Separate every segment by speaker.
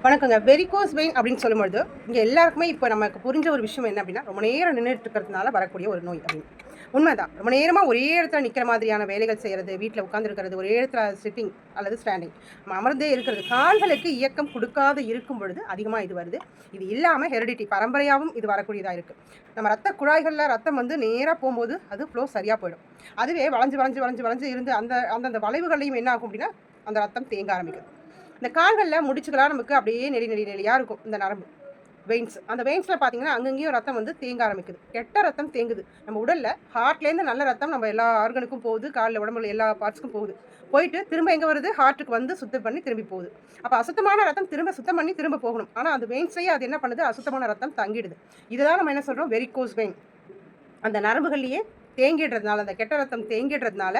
Speaker 1: வணக்கங்க. Varicose vein அப்படின்னு சொல்லும்பொழுது, இங்கே எல்லாருக்குமே இப்போ நமக்கு புரிஞ்ச ஒரு விஷயம் என்ன அப்படின்னா, ரொம்ப நேரம் நின்னுட்டு இருக்கிறதுனால வரக்கூடிய ஒரு நோய் அப்படின்னு. உண்மைதான். ரொம்ப நேரமா ஒரே இடத்துல நிக்கிற மாதிரியான வேலைகள் செய்றது, வீட்ல உட்கார்ந்திருக்கிறது, ஒரே இடத்துல சிட்டிங் அல்லது ஸ்டாண்டிங். நம்ம அமர்ந்தே இருக்கிறது. கால்களுக்கு இயக்கம் குடுக்காத இருக்கும் பொழுது அதிகமா இது வருது. இது இல்லாம ஹெரிடிட்டி பரம்பரையாவும் இது வரக்கூடியதா இருக்கு. நம்ம ரத்த குழாய்கள்ல ரத்தம் வந்து நேரா போம்போது, அது ஃப்ளோ சரியா போயிடும். அதுவே வளைஞ்சு, வளைஞ்சு, வளைஞ்சு, வளைஞ்சு இருந்து அந்தந்த வளைவுகள்லயும் என்ன ஆகும் அப்படின்னா, அந்த ரத்தம் தேங்க ஆரம்பிக்கும். இந்த கால்களில் முடிச்சுக்கலாம் நமக்கு அப்படியே நெறி நெறி நெறியாக இருக்கும் இந்த நரம்பு வெயின்ஸ். அந்த வெயின்ஸில் பார்த்தீங்கன்னா அங்கங்கேயும் ரத்தம் வந்து தேங்க ஆரம்பிக்குது. கெட்ட ரத்தம் தேங்குது நம்ம உடலில். ஹார்ட்லேருந்து நல்ல ரத்தம் நம்ம எல்லா ஆர்கனுக்கும் போகுது, காலில் உடம்புல எல்லா பார்ட்ஸ்க்கும் போகுது. போயிட்டு திரும்ப எங்கே வருது, ஹார்ட்டுக்கு வந்து சுத்தம் பண்ணி திரும்பி போகுது. அப்போ அசுத்தமான ரத்தம் திரும்ப சுத்தம் பண்ணி திரும்ப போகணும். ஆனால் அந்த வெயின்ஸ்லேயே அது என்ன பண்ணுது, அசுத்தமான ரத்தம் தங்கிடுது. இதுதான் நம்ம என்ன சொல்கிறோம், வெரிகோஸ் வெயின். அந்த நரம்புகள்லேயே தேங்கிடுறதுனால, அந்த கெட்ட ரத்தம் தேங்கிடுறதுனால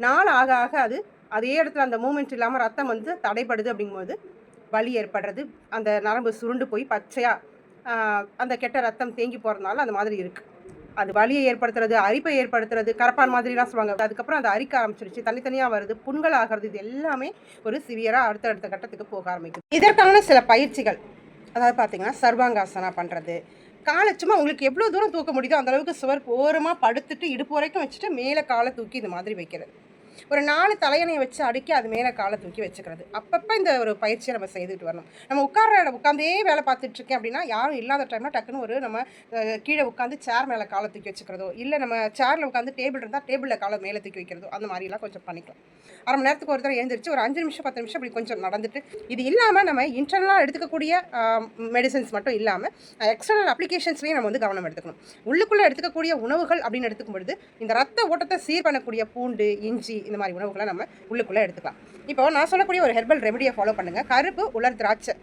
Speaker 1: நாள் ஆக ஆக அது அதே இடத்துல அந்த மூமெண்ட் இல்லாமல் ரத்தம் வந்து தடைப்படுது. அப்படிங்கும்போது வலி ஏற்படுறது, அந்த நரம்பு சுருண்டு போய் பச்சையாக அந்த கெட்ட ரத்தம் தேங்கி போகிறதுனால அந்த மாதிரி இருக்குது. அது வலியை ஏற்படுத்துறது, அரிப்பை ஏற்படுத்துறது, கரப்பான் மாதிரிலாம் சொல்லுவாங்க. அதுக்கப்புறம் அது அரிக்க ஆரம்பிச்சிருச்சு, தனித்தனியாக வருது, புண்கள் ஆகிறது. இது எல்லாமே ஒரு சிவியராக அடுத்தடுத்த கட்டத்துக்கு போக ஆரம்பிக்குது. இதற்கான சில பயிற்சிகள், அதாவது பார்த்தீங்கன்னா சர்வாங்காசனா பண்ணுறது. காலை சும்மா உங்களுக்கு எவ்வளோ தூரம் தூக்க முடியுதோ அந்தளவுக்கு சுவர் ஓரமாக படுத்துட்டு இடுப்பு வரைக்கும் வச்சுட்டு மேலே காலை தூக்கி இது மாதிரி வைக்கிறது. ஒரு 4 தலையணையை வச்சு அடுக்கி அது மேலே காலை தூக்கி வச்சுக்கிறது. அப்பப்போ இந்த ஒரு பயிற்சியை நம்ம செய்துட்டு வரணும். நம்ம உட்காந்தே வேலை பார்த்துட்ருக்கேன் அப்படின்னா, யாரும் இல்லாத டைமில் டக்குன்னு ஒரு நம்ம கீழே உட்காந்து சேர் மேலே காலை தூக்கி வச்சுக்கிறதோ, இல்லை நம்ம சேரில் உட்காந்து டேபிள் இருந்தால் டேபிளில் காலை மேலே தூக்கி வைக்கிறதோ, அந்த மாதிரிலாம் கொஞ்சம் பண்ணிக்கலாம். அரை மணி நேரத்துக்கு ஒரு தடவை எழுந்திரிச்சு ஒரு 5 நிமிஷம் 10 நிமிஷம் அப்படி கொஞ்சம் நடந்துட்டு, இது இல்லாமல் நம்ம இன்டர்னலாக எடுத்துக்கக்கூடிய மெடிசன்ஸ் மட்டும் இல்லாமல் எக்ஸ்டர்னல் அப்ளிகேஷன்ஸ்லேயும் நம்ம வந்து கவனம் எடுத்துக்கணும். உள்ளுக்குள்ளே எடுத்துக்கக்கூடிய உணவுகள் அப்படின்னு எடுத்துக்கும் பொழுது இந்த ரத்த ஓட்டத்தை சீர் பண்ணக்கூடிய பூண்டு, இஞ்சி, இந்த மாதிரி உணவுகளை நம்ம உள்ளுக்குள்ளே எடுத்துக்கலாம். இப்போ நான் சொல்லக்கூடிய ஒரு ஹெர்பல் ரெமடியை ஃபாலோ பண்ணுங்கள். கருப்பு உலர் திராட்சை,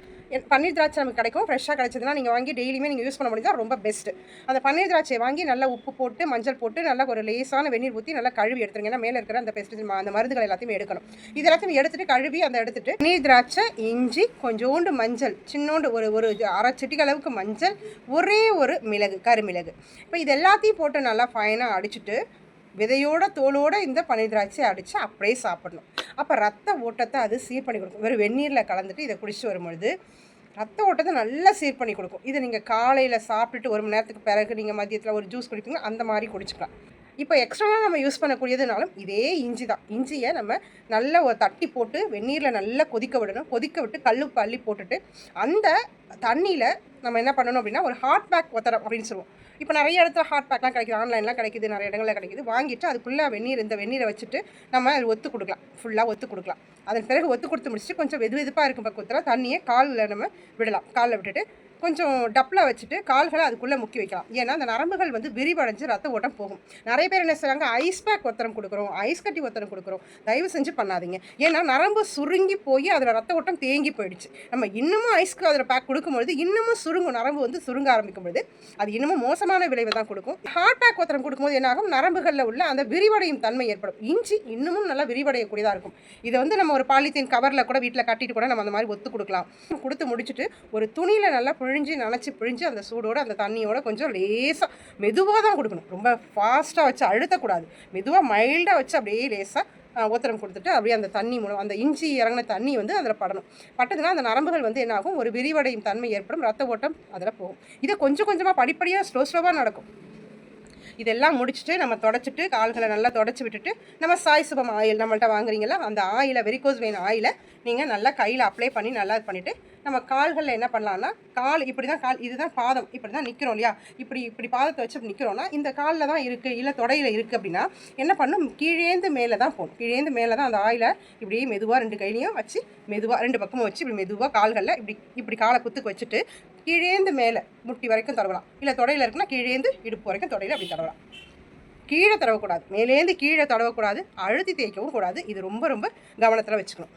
Speaker 1: பன்னீர் திராட்சை நமக்கு கிடைக்கும். ஃப்ரெஷ்ஷாக கிடைச்சதுன்னா நீங்கள் வாங்கி டெய்லியுமே நீங்கள் யூஸ் பண்ண முடிஞ்சால் ரொம்ப பெஸ்ட்டு. அந்த பன்னீர் திராட்சையை வாங்கி நல்லா உப்பு போட்டு மஞ்சள் போட்டு நல்லா ஒரு லேசான வெந்நீர் ஊற்றி நல்லா கழுவி எடுத்துருங்க. ஏன்னா மேலே இருக்கிற அந்த பெஸ்டிசைட் அந்த மருந்துகள் எல்லாத்தையுமே எடுக்கணும். இது எல்லாத்தையும் எடுத்துகிட்டு கழுவி அந்த எடுத்துகிட்டு பன்னீர் திராட்சை, இஞ்சி, கொஞ்சோண்டு மஞ்சள், சின்னோண்டு ஒரு அரை சிட்டிக்கு அளவுக்கு மஞ்சள், ஒரே ஒரு மிளகு, கருமிளகு. இப்போ இது எல்லாத்தையும் போட்டு நல்லா ஃபைனாக அடிச்சுட்டு விதையோட தோலோட இந்த பன்னீர் திராட்சையை அடித்து அப்படியே சாப்பிடணும். அப்போ ரத்த ஓட்டத்தை அது சீர் பண்ணி கொடுக்கும். வெறும் வெந்நீரில் கலந்துட்டு இதை குடிச்சிட்டு வரும்பொழுது ரத்த ஓட்டத்தை நல்லா சீர் பண்ணி கொடுக்கும். இதை நீங்கள் காலையில் சாப்பிட்டுட்டு 1 மணி நேரத்துக்கு பிறகு நீங்கள் மதியத்தில் ஒரு ஜூஸ் குடிப்பீங்க, அந்த மாதிரி குடிச்சிக்கலாம். இப்போ எக்ஸ்ட்ராவாக நம்ம யூஸ் பண்ணக்கூடியதுனாலும் இதே இஞ்சி தான். இஞ்சியை நம்ம நல்லா ஒரு தட்டி போட்டு வெந்நீரில் நல்லா கொதிக்க விடணும். கொதிக்க விட்டு கல்லுப்பு அள்ளி போட்டுட்டு அந்த தண்ணியில் நம்ம என்ன பண்ணணும் அப்படின்னா, ஒரு ஹாட் பேக் ஒத்தரம் அப்படின்னு சொல்லுவோம். இப்போ நிறைய இடத்துல ஹாட் பேக்லாம் கிடைக்குது, ஆன்லைன்லாம் கிடைக்குது, நிறைய இடங்களில் கிடைக்குது. வாங்கிட்டு அதுக்குள்ளே இந்த வெந்நீரை வச்சுட்டு நம்ம அது ஒத்து கொடுக்கலாம், ஃபுல்லாக ஒத்து கொடுக்கலாம். அதன் பிறகு ஒத்து கொடுத்து முடிச்சுட்டு கொஞ்சம் வெதுவெதுப்பாக இருக்கும் பக்கத்தில் தண்ணியை காலில் நம்ம விடலாம். காலில் விட்டுட்டு கொஞ்சம் டப்பில் வச்சுட்டு கால்களை அதுக்குள்ளே முக்கி வைக்கலாம். ஏன்னா அந்த நரம்புகள் வந்து விரிவடைஞ்சு ரத்த ஓட்டம் போகும். நிறைய பேர் என்ன செய்கிறாங்க, ஐஸ் பேக் ஒத்தரம் கொடுக்குறோம், ஐஸ் கட்டி ஒத்தரம் கொடுக்குறோம். தயவு செஞ்சு பண்ணாதீங்க. ஏன்னா நரம்பு சுருங்கி போய் அதில் ரத்த ஓட்டம் தேங்கி போயிடுச்சு. நம்ம இன்னமும் ஐஸ்க்கு அதில் பேக் கொடுக்கும்பொழுது இன்னமும் சுருங்கும், நரம்பு வந்து சுருங்க ஆரம்பிக்கும் பொழுது அது இன்னமும் மோசமான விளைவை தான் கொடுக்கும். ஹார்ட் பேக் ஒத்தரம் கொடுக்கும்போது என்னாகும், நரம்புகளில் உள்ள அந்த விரிவடையும் தன்மை ஏற்படும். இஞ்சி இன்னமும் நல்லா விரிவடையக்கூடியதாக இருக்கும். இதை வந்து நம்ம ஒரு பாலித்தீன் கவரில் கூட வீட்டில் கட்டிட்டு கூட நம்ம அந்த மாதிரி ஒத்து கொடுக்கலாம். கொடுத்து முடிச்சுட்டு ஒரு துணியில் நல்லா பிழிஞ்சு அந்த சூடோடு அந்த தண்ணியோட கொஞ்சம் லேசாக மெதுவாக தான் கொடுக்கணும். ரொம்ப ஃபாஸ்ட்டாக வச்சு அழுத்தக்கூடாது. மெதுவாக மைல்டாக வச்சு அப்படியே லேசாக ஓத்திரம் கொடுத்துட்டு அப்படியே அந்த தண்ணி மூலம் அந்த இஞ்சி இறங்கின தண்ணி வந்து அதில் படணும். பட்டதுன்னா அந்த நரம்புகள் வந்து என்னாகும், ஒரு விரிவடையும் தன்மை ஏற்படும், ரத்த ஓட்டம் அதில் போகும். இதை கொஞ்சம் கொஞ்சமாக படிப்படியாக ஸ்லோவாக நடக்கும். இதெல்லாம் முடிச்சுட்டு நம்ம தொடச்சிட்டு கால்களை நல்லா தொடச்சி விட்டுட்டு நம்ம சாய் சுபம் ஆயில் நம்மள்ட்ட வாங்குறீங்களா, அந்த ஆயிலை, வெரிகோஸ் வெயின் ஆயிலை நீங்கள் நல்லா கையில் அப்ளை பண்ணி நல்லா இது பண்ணிவிட்டு நம்ம கால்களில் என்ன பண்ணலான்னா, கால் இப்படி தான், கால் இதுதான் பாதம், இப்படி தான் நிற்கிறோம் இல்லையா, இப்படி பாதத்தை வச்சு இப்படி நிற்கிறோன்னா இந்த காலில் தான் இருக்குது, இல்லை தொடையில் இருக்குது அப்படின்னா என்ன பண்ணணும், கீழேந்து மேலே தான் போகணும். கீழேந்து மேலே தான் அந்த ஆயிலை இப்படி மெதுவாக 2 கையிலையும் வச்சு மெதுவாக 2 பக்கமும் வச்சு இப்படி மெதுவாக கால்களில் இப்படி காலை குத்துக்கு வச்சுட்டு கீழேந்து மேலே முட்டி வரைக்கும் தடவலாம். இல்லை தொடையில் இருக்குன்னா கீழேந்து இடுப்பு வரைக்கும் தொடையில் அப்படி தடவலாம். கீழே தடவக்கூடாது, மேலேந்து கீழே தடவக்கூடாது, அழுத்தி தேய்க்கவும் கூடாது. இது ரொம்ப ரொம்ப கவனத்தில் வச்சுக்கணும்.